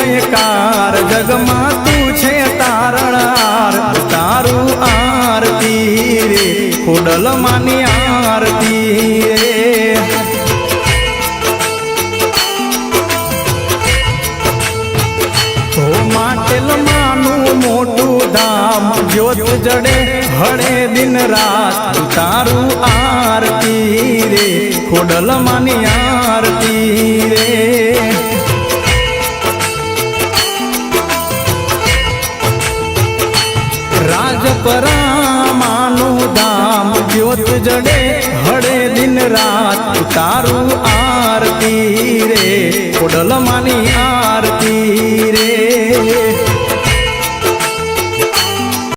जयकार जगमा तू छे तारणार तारू आरती रे खोडल मानी आरती रे माटेल मानु मोटू धाम ज्योत जड़े हड़े दिन रात तारू आरती रे खोडल मानी आरती रे राजपरा मानु धाम ज्योत जड़े हड़े दिन रात तारू आरती रे खोडल मानी